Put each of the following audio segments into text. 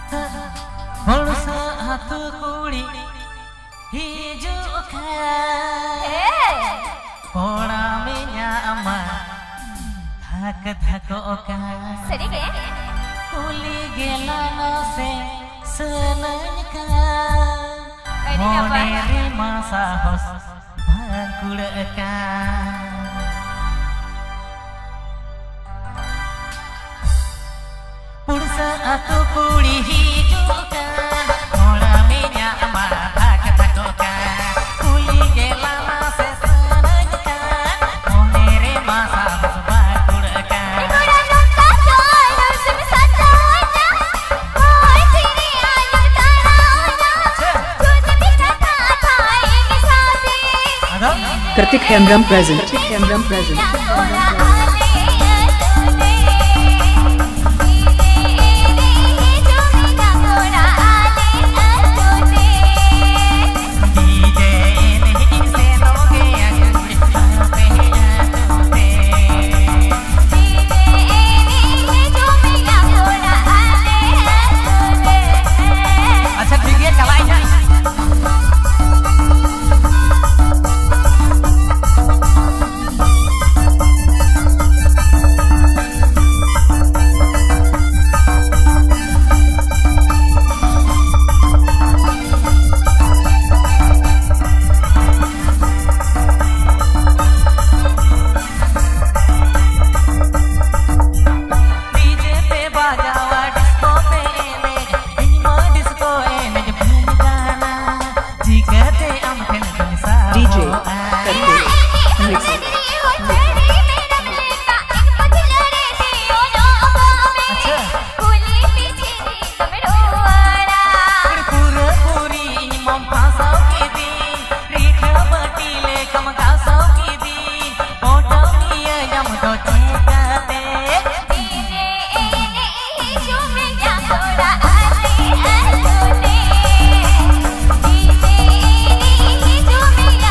Satu kuli hijau kan pola menyama thak kan sedikit kuli gelano se senangkan moneri masa hos bangkulekan pulsa atau kuli hijau kan pola menyama thak kan kuli gelano se senangkan moneri masa hos Kartik Hemram present.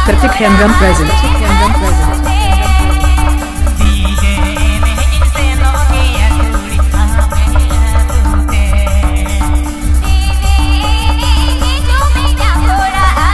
Kartik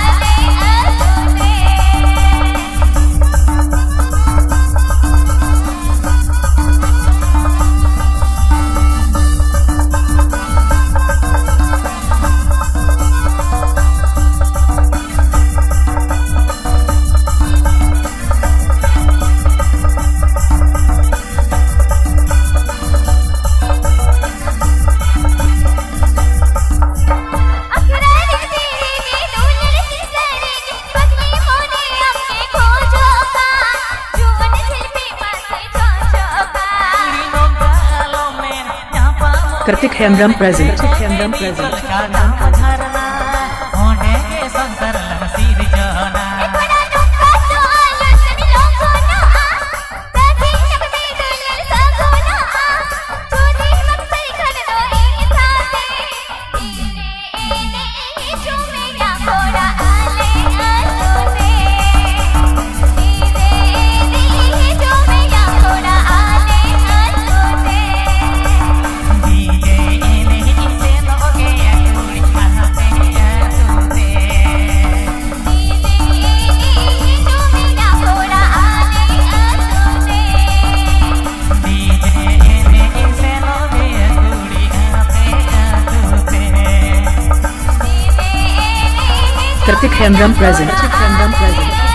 Hemram present. Kartik Hemram present. Kartik Hemram present.